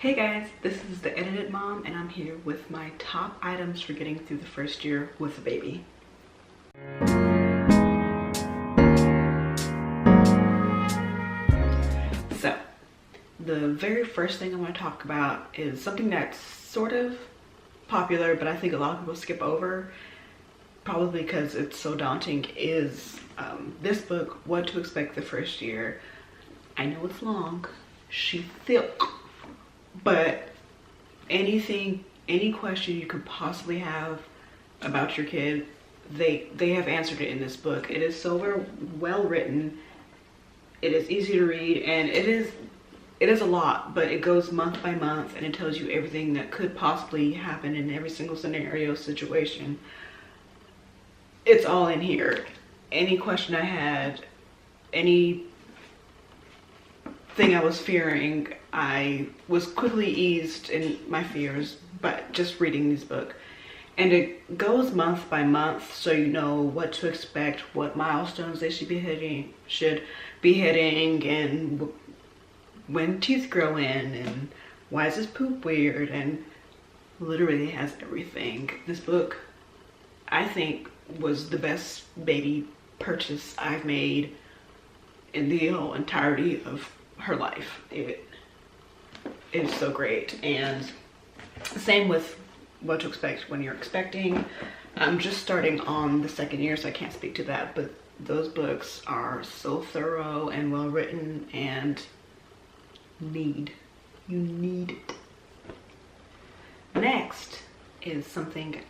Hey guys, this is the Edited Mom and I'm here with my top items for getting through the first year with a baby. So, the very first thing I want to talk about is something that's sort of popular, but I think a lot of people skip over, probably because it's so daunting, is this book, What to Expect the First Year. I know it's long, she's thick, but any question you could possibly have about your kid, they have answered it in this book. It is so well written, it is easy to read, and it is a lot, but it goes month by month and it tells you everything that could possibly happen in every single scenario, situation. It's all in here. Any question I had, any thing I was fearing, I was quickly eased in my fears by just reading this book. And it goes month by month, so you know what to expect, what milestones they should be hitting, and when teeth grow in, and why is this poop weird, and literally has everything. This book, I think, was the best baby purchase I've made in the whole entirety of her life. It is so great. And same with What to Expect When You're Expecting. I'm just starting on the second year, so I can't speak to that, but those books are so thorough and well written, and you need it. Next is something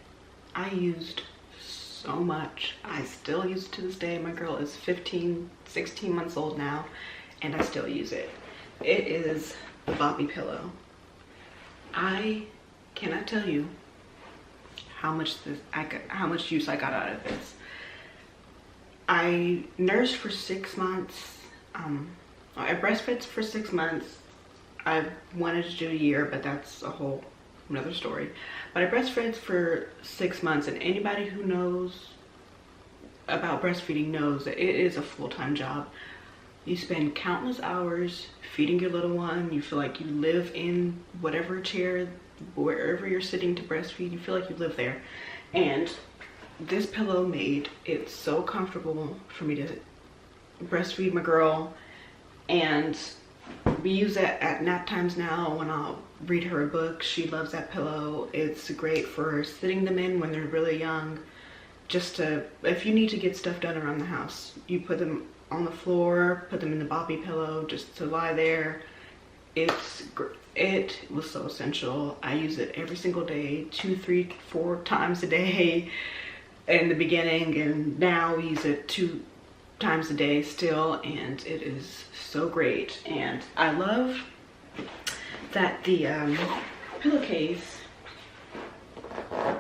I used so much. I still use it to this day. My girl is 16 months old now, and I still use it. It is the Bobbie Pillow. I cannot tell you how much use I got out of this. I nursed for 6 months. I breastfed for 6 months. I wanted to do a year, but that's a whole another story. But I breastfed for 6 months, and anybody who knows about breastfeeding knows that it is a full-time job. You spend countless hours feeding your little one. You feel like you live in whatever chair, wherever you're sitting to breastfeed, you feel like you live there. And this pillow made it so comfortable for me to breastfeed my girl, and we use it at nap times now when I'll read her a book. She loves that pillow. It's great for sitting them in when they're really young, just to, if you need to get stuff done around the house, you put them on the floor, put them in the Bobbie Pillow just to lie there. It was so essential. I use it every single day, 2, 3, 4 times a day in the beginning, and now we use it 2 times a day still, and it is so great. And I love that the pillowcase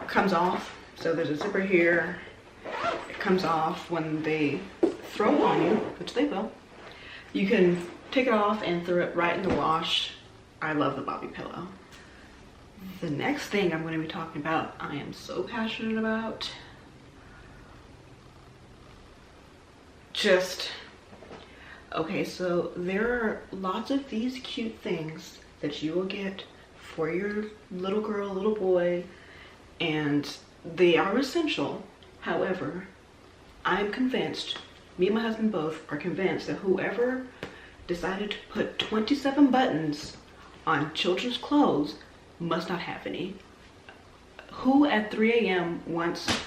comes off. So there's a zipper here. It comes off when they throw it on you, which they will. You can take it off and throw it right in the wash. I love the Bobbie Pillow. The next thing I'm going to be talking about, I am so passionate about. Okay, so there are lots of these cute things that you will get for your little girl, little boy, and they are essential. However, I'm convinced, me and my husband both are convinced, that whoever decided to put 27 buttons on children's clothes must not have any. Who at 3 a.m. wants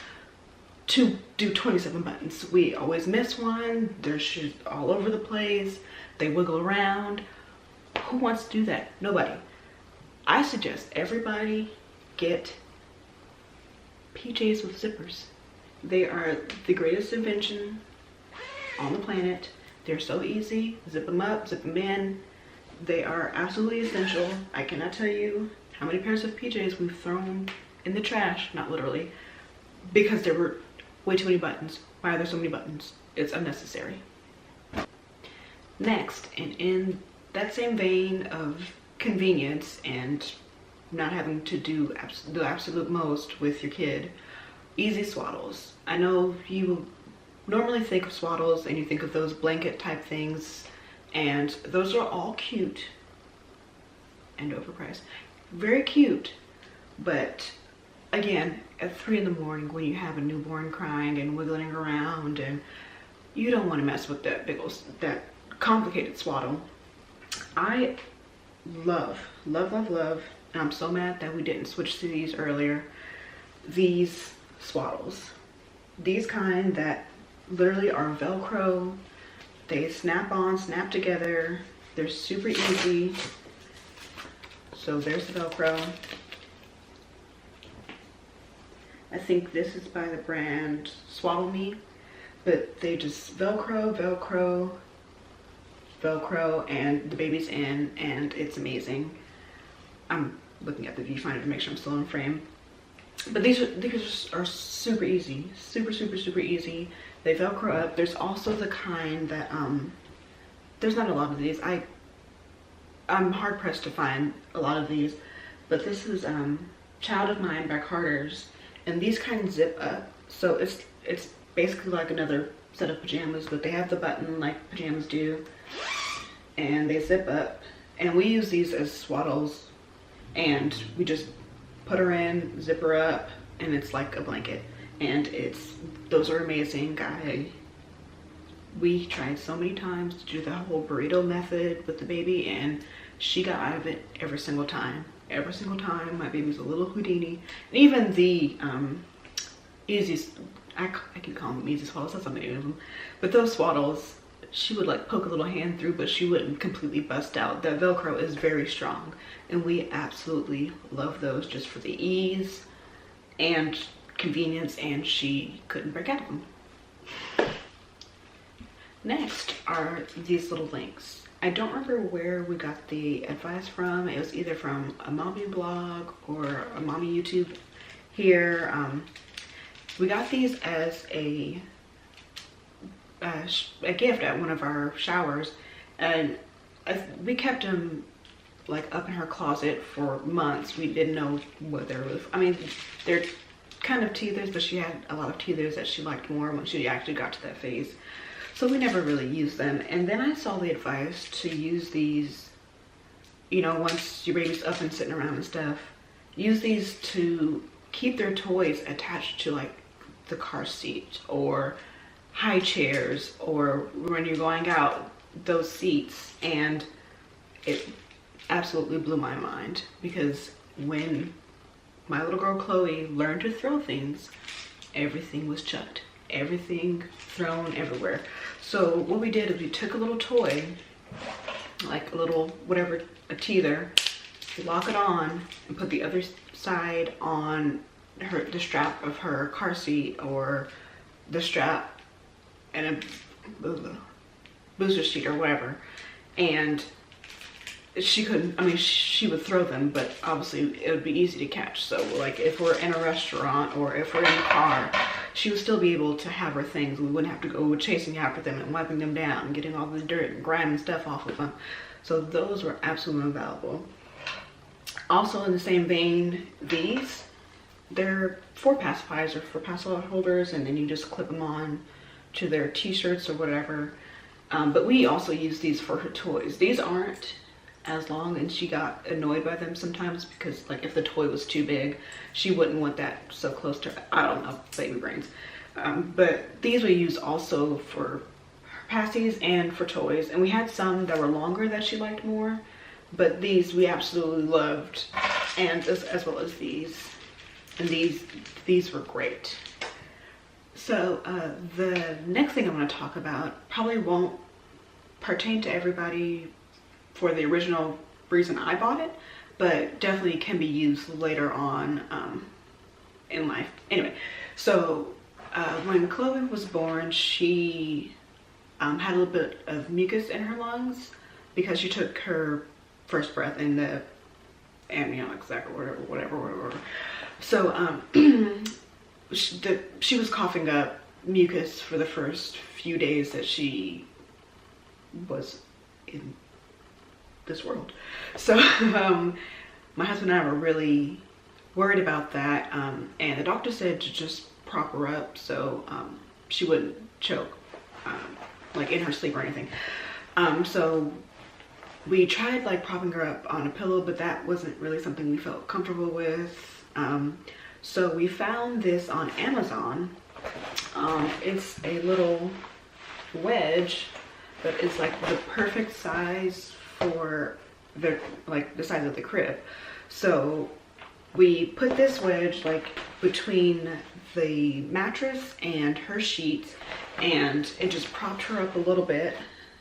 to do 27 buttons? We always miss one. There's shoes all over the place. They wiggle around. Who wants to do that? Nobody. I suggest everybody get PJs with zippers. They are the greatest invention on the planet. They're so easy. Zip them up, zip them in. They are absolutely essential. I cannot tell you how many pairs of PJs we've thrown in the trash, not literally, because there were way too many buttons. Why are there so many buttons? It's unnecessary. Next, and in that same vein of convenience and not having to do the absolute most with your kid, easy swaddles. I know you normally think of swaddles and you think of those blanket type things, and those are all cute, and overpriced. Very cute, but again, at 3 in the morning when you have a newborn crying and wiggling around, and you don't want to mess with that big old, that complicated swaddle. I love, love, love, love, and I'm so mad that we didn't switch to these earlier, these swaddles. These kind that literally are Velcro. They snap on, snap together. They're super easy. So there's the Velcro. I think this is by the brand Swaddle Me, but they just Velcro, Velcro, Velcro, and the baby's in, and it's amazing. I'm looking at the viewfinder to make sure I'm still in frame. But these are super easy, super, super, super easy. They Velcro up. There's also the kind that, there's not a lot of these. I'm hard pressed to find a lot of these, but this is Child of Mine by Carter's, and these kind of zip up. So it's basically like another set of pajamas, but they have the button like pajamas do, and they zip up. And we use these as swaddles, and we just put her in, zip her up, and it's like a blanket. And those are amazing. We tried so many times to do the whole burrito method with the baby, and she got out of it every single time. Every single time. My baby's a little Houdini. And even the easiest, I keep calling them easy swaddles, that's not the name of them, but those swaddles, she would like poke a little hand through, but she wouldn't completely bust out. The Velcro is very strong, and we absolutely love those just for the ease and convenience, and she couldn't break out of them. Next are these little links. I don't remember where we got the advice from. It was either from a mommy blog or a mommy YouTube here. We got these as a gift at one of our showers, and we kept them like up in her closet for months. We didn't know what they were. I mean, they're kind of teethers, but she had a lot of teethers that she liked more when she actually got to that phase. So we never really used them. And then I saw the advice to use these, you know, once your baby's up and sitting around and stuff, use these to keep their toys attached to like the car seat or high chairs, or when you're going out, those seats. And it absolutely blew my mind, because when my little girl Chloe learned to throw things, everything was chucked. Everything thrown everywhere. So what we did is we took a little toy, like a little whatever, a teether, lock it on, and put the other side on the strap of her car seat, or the strap and a booster seat or whatever. And she couldn't, I mean, she would throw them, but obviously it would be easy to catch. So like if we're in a restaurant or if we're in the car, she would still be able to have her things. We wouldn't have to go chasing after them and wiping them down and getting all the dirt and grime and stuff off of them. So those were absolutely invaluable. Also in the same vein, they're for pacifiers or for pacifier holders, and then you just clip them on to their t-shirts or whatever. But we also use these for her toys. These aren't as long, and she got annoyed by them sometimes because like if the toy was too big, she wouldn't want that so close to her. I don't know, baby brains. But these we use also for passies and for toys, and we had some that were longer that she liked more, but these we absolutely loved, and as well as these. And these were great. So the next thing I want to talk about probably won't pertain to everybody for the original reason I bought it, but definitely can be used later on in life. Anyway, so when Chloe was born, she had a little bit of mucus in her lungs because she took her first breath in the amniotic sac or whatever. So she was coughing up mucus for the first few days that she was in this world. So my husband and I were really worried about that, and the doctor said to just prop her up so she wouldn't choke like in her sleep or anything. So We tried like propping her up on a pillow, but that wasn't really something we felt comfortable with. So we found this on Amazon. It's a little wedge that is like the perfect size for the size of the crib. So we put this wedge like between the mattress and her sheets, and it just propped her up a little bit.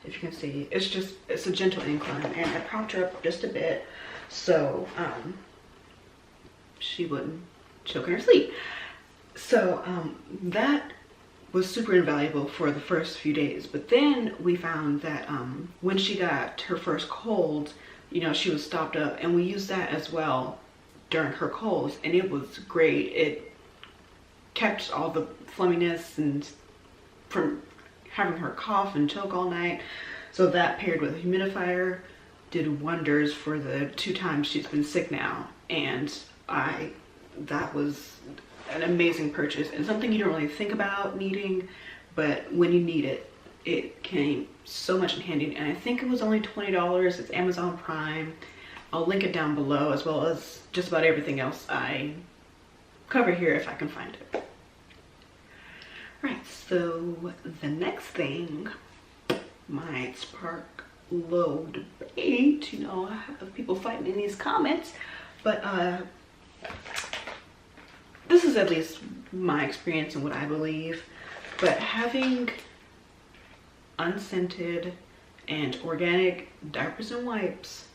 If you can see, it's a gentle incline, and I propped her up just a bit so she wouldn't choke in her sleep. So that was super invaluable for the first few days. But then we found that when she got her first cold, you know, she was stopped up, and we used that as well during her colds, and it was great. It kept all the flumminess and from having her cough and choke all night. So that paired with a humidifier did wonders for the 2 times she's been sick now. And that was an amazing purchase, and something you don't really think about needing, but when you need it, it came so much in handy. And I think it was only $20. It's Amazon Prime. I'll link it down below, as well as just about everything else I cover here if I can find it. Right, so the next thing might spark low debate. You know, I have people fighting in these comments, but this is at least my experience and what I believe. But having unscented and organic diapers and wipes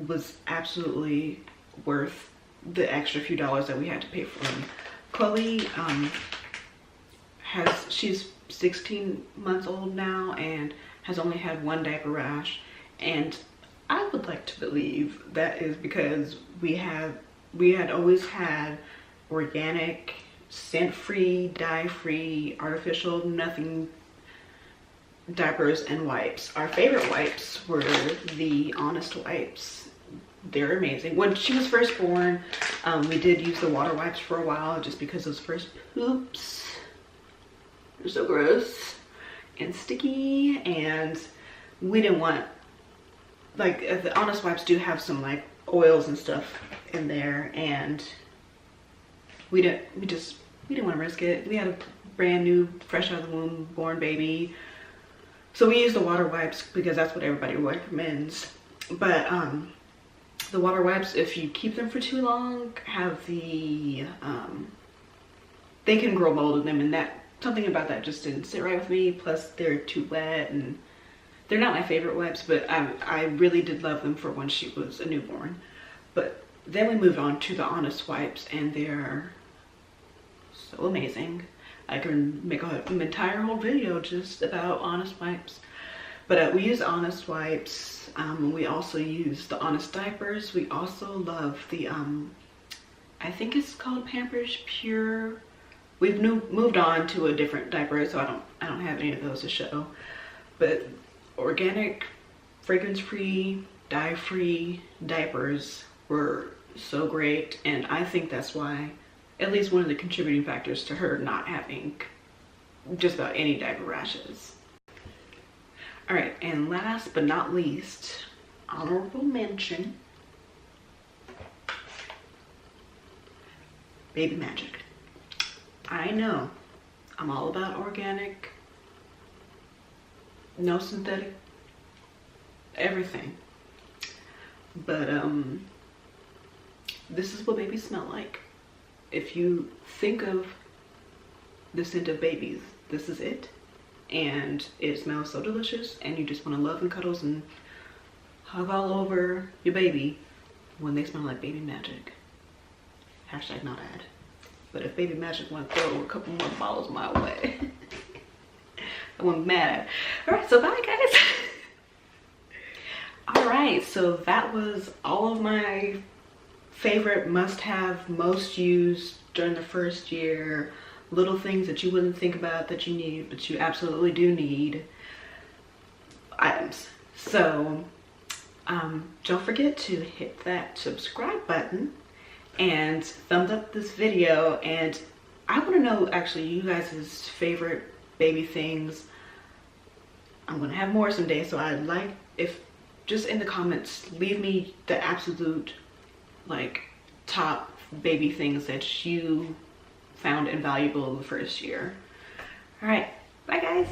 was absolutely worth the extra few dollars that we had to pay for them. Chloe she's 16 months old now and has only had 1 diaper rash, and I would like to believe that is because we had always had organic, scent-free, dye-free, artificial, nothing diapers and wipes. Our favorite wipes were the Honest wipes. They're amazing. When she was first born, we did use the water wipes for a while just because those first poops are so gross and sticky, and we didn't want, like, the Honest wipes do have some like oils and stuff in there, and we didn't want to risk it. We had a brand new, fresh out of the womb born baby, so we use the water wipes because that's what everybody recommends. But the water wipes, if you keep them for too long, have the they can grow mold in them, and that something about that just didn't sit right with me. Plus they're too wet, and they're not my favorite wipes, but I really did love them for when she was a newborn. But then we moved on to the Honest wipes, and they're so amazing. I can make an entire whole video just about Honest wipes. But we use Honest wipes. We also use the Honest diapers. We also love the I think it's called Pampers Pure. We've moved on to a different diaper, so I don't have any of those to show. But organic, fragrance-free, dye-free diapers were so great, and I think that's why, at least one of the contributing factors to her not having just about any diaper rashes. All right, and last but not least, honorable mention, Baby Magic. I know I'm all about organic, no synthetic, everything, but this is what babies smell like. If you think of the scent of babies, this is it. And it smells so delicious, and you just want to love and cuddles and hug all over your baby when they smell like Baby Magic. Hashtag not ad. But if Baby Magic want to throw a couple more bottles my way, I won't be mad at it. All right, so bye guys. All right, so that was all of my favorite must-have, most used during the first year, little things that you wouldn't think about that you need, but you absolutely do need items. So don't forget to hit that subscribe button and thumbs up this video. And I want to know actually you guys' favorite baby things. I'm gonna have more someday, so I'd like if just in the comments, leave me the absolute like top baby things that you found invaluable the first year. All right, bye guys.